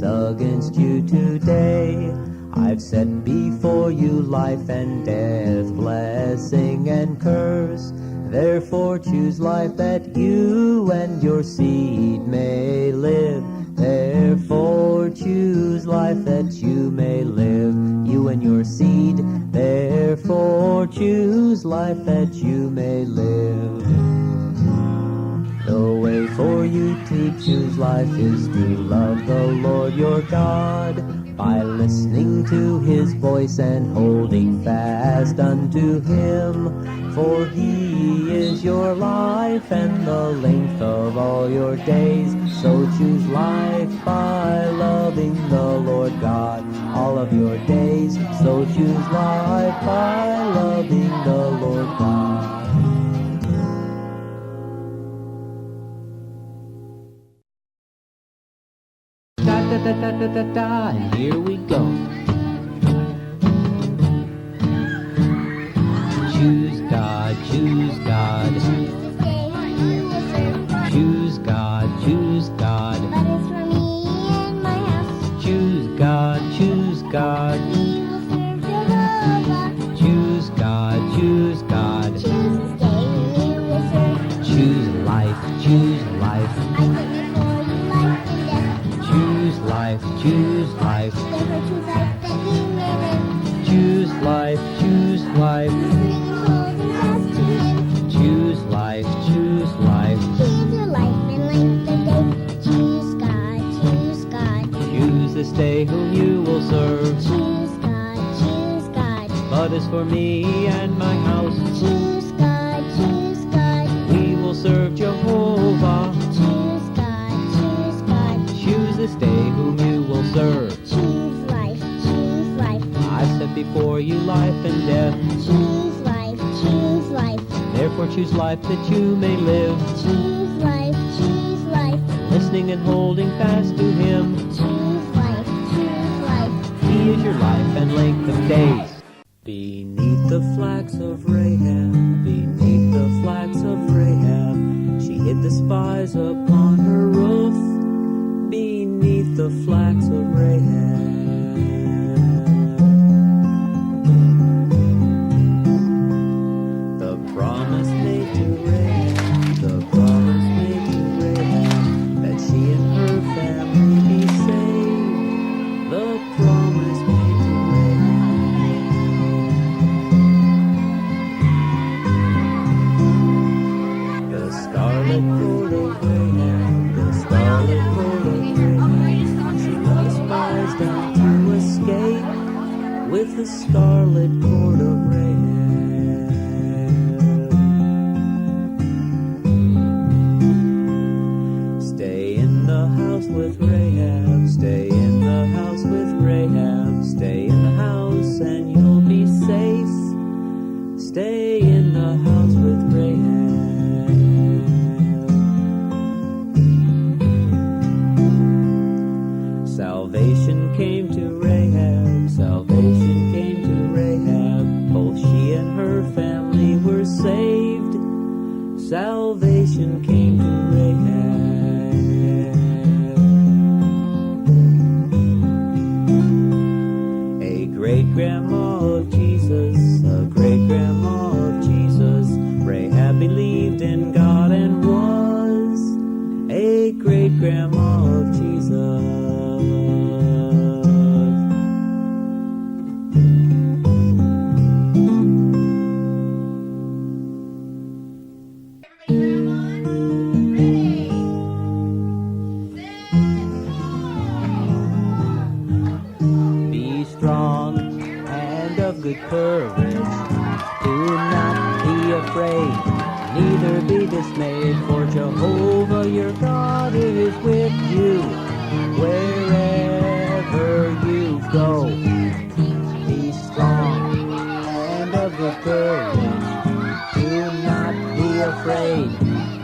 rise against you today. I've set before you life and death, blessing and curse. Therefore choose life that you and your seed may live. Therefore choose life that you may live, you and your seed. Therefore choose life that you may live. The way for you to choose life is to love the Lord your God, by listening to his voice and holding fast unto him. For he is your life and the length of all your days. So choose life by loving the Lord God all of your days. So choose life by loving the Lord God. Da da da da da da, and here we go. Choose God, choose God. Choose God, choose God. But it's for me and my house. Choose God, choose God. We will serve Jehovah. Choose God, choose God. Choose this day whom you will serve. Choose life, choose life. I put before you life and death. Choose life, choose life. Therefore choose life that you may live. Choose life, choose life. Listening and holding fast to him. Choose life, choose life. Choose your life and length of day. Choose God, choose God. Choose this day whom you will serve. Choose God, choose God. But as for me and my house, Choose God, choose God. we will serve Jehovah. Choose God, choose God. Choose this day whom you will serve. Choose life, choose life. I've set before you life and death. Choose life, choose life. Therefore choose life that you may live, Choose life, choose life. listening and holding fast to him. Choose life, choose life. He is your life and length of days. Beneath the flags of Rahab, beneath the flags of Rahab, she hid the spies upon her roof. Beneath the flags of Rahab. The promise made to Rahab, the promise made to Rahab, that she and her family be saved. The promise made to Rahab. The scarlet coat of Rahab, the scarlet coat of Rahab, she led the spies down to escape with the scarlet coat of Rahab. Stay in the house with Rahab, stay in the house with Rahab, stay in the house and you'll be safe. Stay in the house with Rahab. Salvation came to Rahab, salvation came to Rahab, both she and her family were saved. Salvation came to Rahab. A great-grandma of Jesus, a great-grandma of Jesus, Rahab believed in God and was a great-grandma of Jesus. Be strong and of good courage. Do not be afraid, neither be dismayed, for Jehovah your God is with you wherever you go. Be strong and of good courage. Do not be afraid,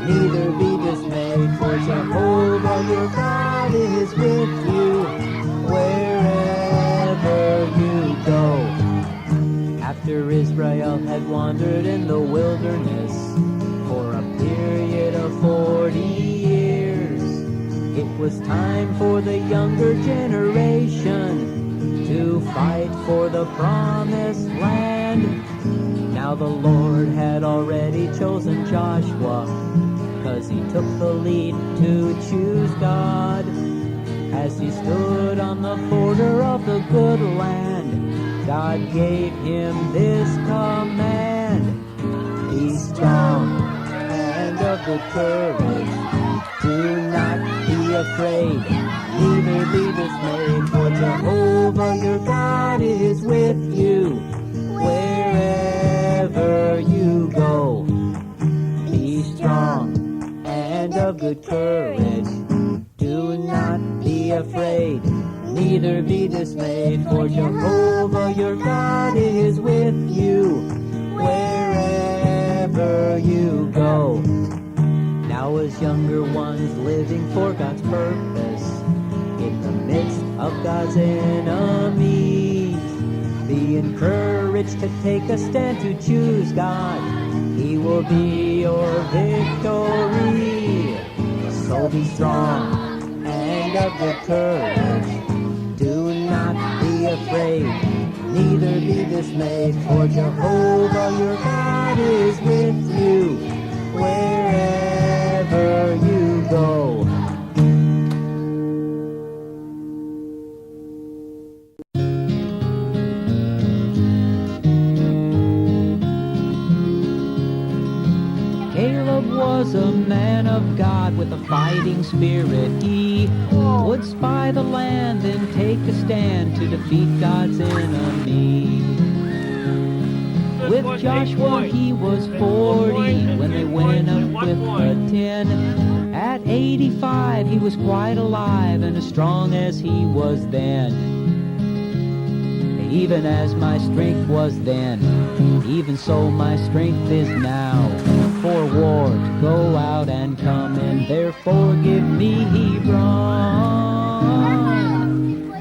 neither be dismayed, for Jehovah your God is with you wherever you go. After Israel had wandered in the wilderness for a period of 40 years, it was time for the younger generation to fight for the promised land. Now the Lord had already chosen Joshua, 'cause he took the lead to choose God. As he stood on the border of the good land, God gave him this command: be strong and of good courage. Do not be afraid, neither be dismayed, for Jehovah your God is with you wherever you go. Be strong and of good courage. Do not be afraid, neither be dismayed, for Jehovah your God is with you wherever you go. Now as younger ones living for God's purpose, in the midst of God's enemies, be encouraged to take a stand to choose God. He will be your victory. So be strong and of good courage. Do not be afraid, neither be dismayed, for Jehovah your God is with you wherever you go. Caleb was a man of God with a fighting spirit. He would spy the land and take a stand to defeat God's enemy. With Joshua he was 40 when they went up with the 10. At 85 he was quite alive and as strong as he was then. Even as my strength was then, even so my strength is now. For war to go out and come in, therefore give me Hebron.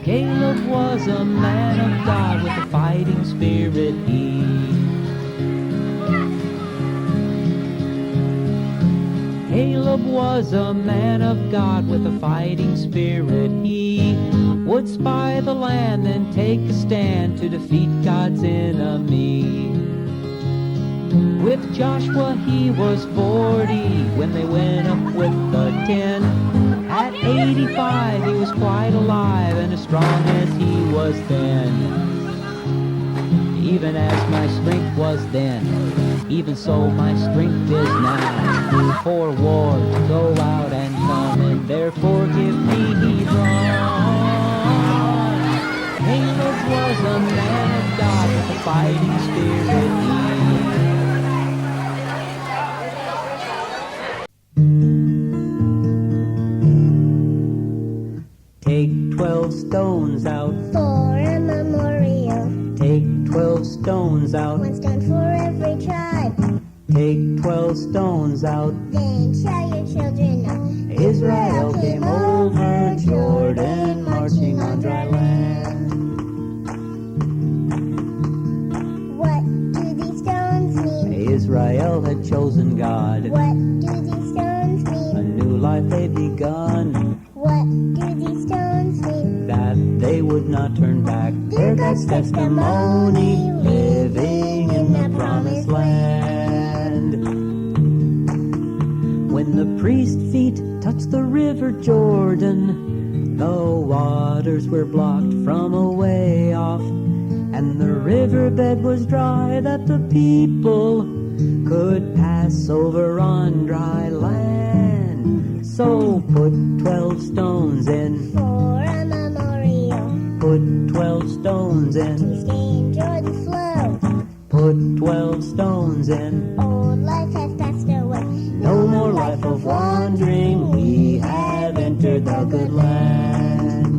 Caleb was a man of God with a fighting spirit. Caleb was a man of God with a fighting spirit. He would spy the land and take a stand to defeat God's enemy. With Joshua he was 40 when they went up with the 10. At 85 he was quite alive and as strong as he was then. Even as my strength was then, even so my strength is now. For war to go out and come, and therefore give me Hebron. Caleb was a man of God with a fighting spirit. Take 12 stones out For a memorial, Take 12 stones out. one stone for every tribe. Take 12 stones out. Then shall your children know Israel came over Jordan, marching on dry land. What do these stones mean? Israel had chosen God. What do these stones A mean? new life they'd begun. What do these stones mean? That they would not turn back. They're God's testimony, living in the promised land. When the priest's feet touched the river Jordan, the waters were blocked from a way off, and the riverbed was dry that the people could pass over on dry land. So put 12 stones in, For a memorial, put 12 stones in, to stay in Jordan's flow. put 12 stones in. Old life has passed away. No more life of wandering, we have entered the good land.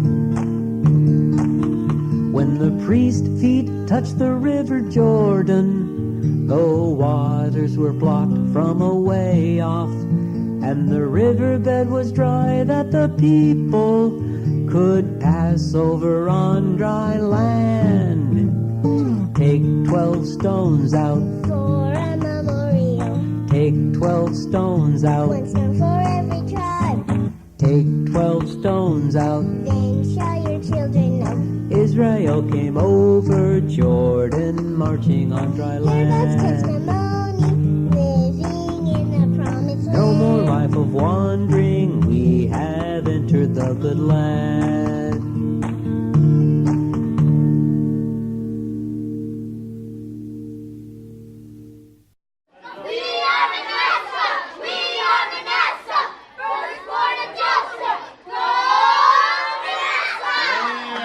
When the priest's feet touched the river Jordan, the waters were blocked from a way off, and the riverbed was dry that the people could pass over on dry land. Take 12 stones out, For a memorial, take 12 stones out, one stone for every tribe. take Take 12 stones out. Then shall your children know. Israel came over Jordan, marching on dry Here goes land. testimony, living in the promised land. No more life of wandering, we have entered the good land. We are Vanessa! We are Vanessa! Firstborn of Joseph! Go Vanessa!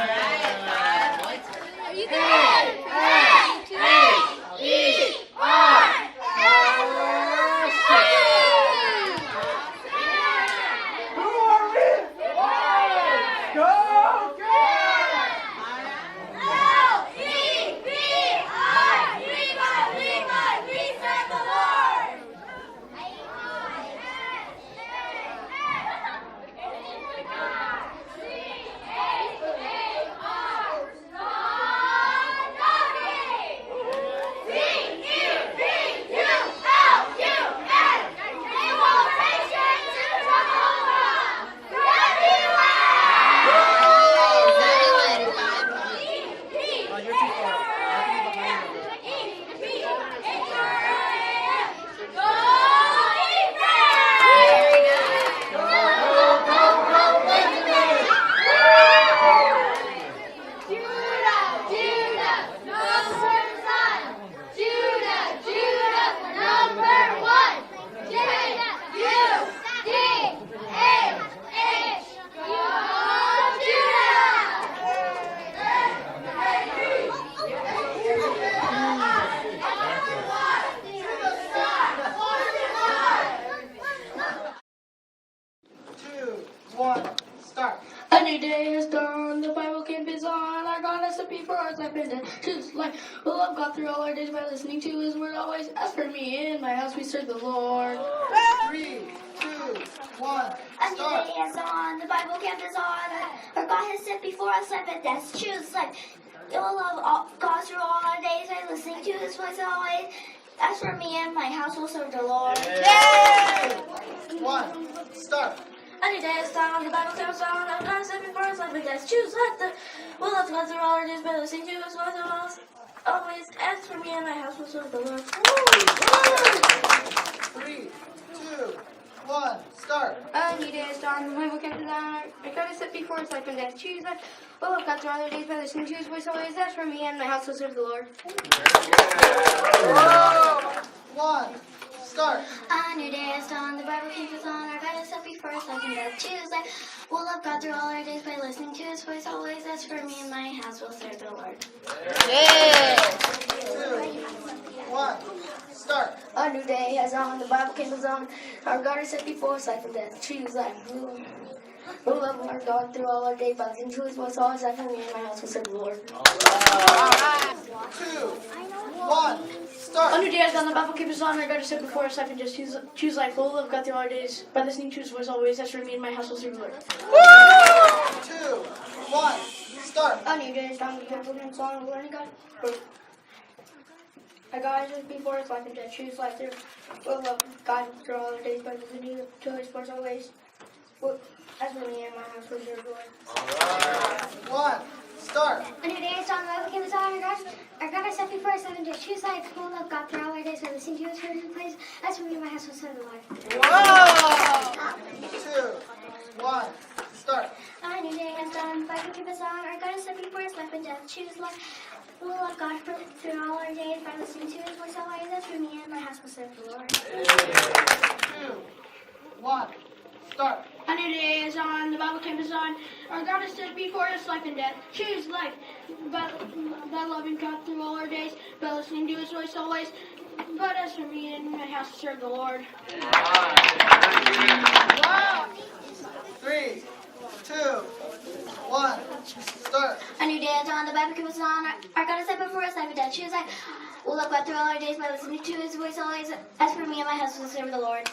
We serve the Lord! A new day has dawned, the Bible camp is on. Our God has set before us life and death. Choose life. We'll love God through all our days by listening to His word always. As for me and my house, we serve the Lord. 3, 2, 1, A new start. day is on, the Bible camp is on. Our God has set before us life and death. Choose life. You will love God through all our days by listening to His voice always. As for me and my house, will serve the Lord. 1, start. A new day is dawned, the Bible camp is on. Our God has set before us life and death. Choose life. We'll love God through all our days by listening to His voice always. As for me and my house, will serve the Lord. 3, 2, 1, start. A new day is dawned, the Bible camp is on. Our God has set before us life and death. Choose life. We'll love God through all our days by listening to His voice always. As for me and my house, will serve the Lord. 1, start. A new day is dawned, the Bible camp is on. Our God has set before us life and death. Choose life. We'll love God through all our days by listening to His voice always. As for me and my house, will serve the Lord. 2, 1, start. A new day has dawned, the Bible camp is on. Our God has set before us life and death. Choose life. We'll love our God through all our days by listening to His voice always. As for me and my house, will serve the Lord. 2, 1, A start. new day has dawned, the Bible camp is on. Our God has set before us life and death. Choose life. We'll love God through all our days by listening to His voice always. As for me and my house, will serve the Lord. 2, 1, start. A new day has dawned, the Bible camp is on. We're learning God. Our God has set before us life and death. Choose life. We'll love God through all our days by listening to His voice always. As for me and my house, will serve the Lord. 1, start. A new day is dawned, the Bible camp is on. Our God has set before us life and death. Choose life. We'll love God through all our days by listening to His voice. As for me and my house, will serve the Lord. 2, 1, start. A new day has dawned, the Bible camp is on. Our God has set before us life and death. Choose life. We'll love God through all our days by listening to His voice always. As for me and my house, will serve the Lord. 2, 1, start. A new day is on, the Bible camp is on. Our God has set before us life and death. Choose life by loving God through all our days, by listening to His voice always. But as for me and my house, serve the Lord. 3, 2, 1, start. A new day is on, the Bible camp is on. Our God has set before us life and death. Choose life. We'll love God through all our days by listening to His voice always. As for me and my house, will serve the Lord. 2,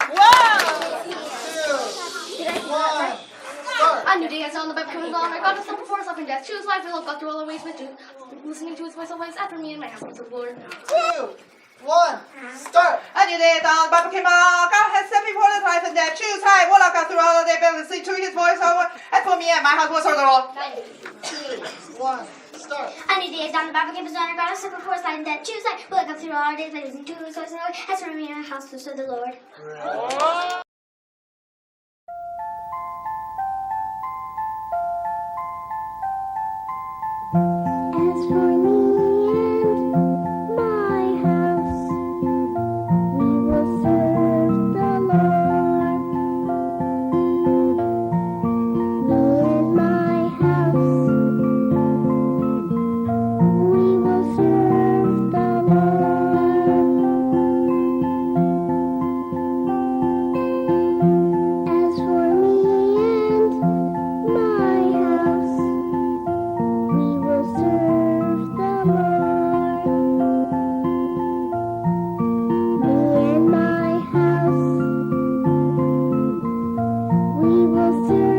1, start. A new day is on, the Bible camp is on. Our God has set before us life and death. Choose life. We love God through all our ways by listening to His voice always. As for me and my house, will serve the Lord. 2, 1, start. And you did on Bible came on. God has set before us life and death. Choose high. Will I go through all of their ability, listen to his voice? As for me and my house will serve the Lord. 2, 1, start. I need days down the Bible campus on. God has set before us life and death. Choose life. Will I go through all our days? Listen to his voice. As for me and my house will serve the Lord. As for me and my house, we will serve the Lord. Me and my house, we will serve the Lord. As for me and my house, we will serve the Lord. Me and my house, we will serve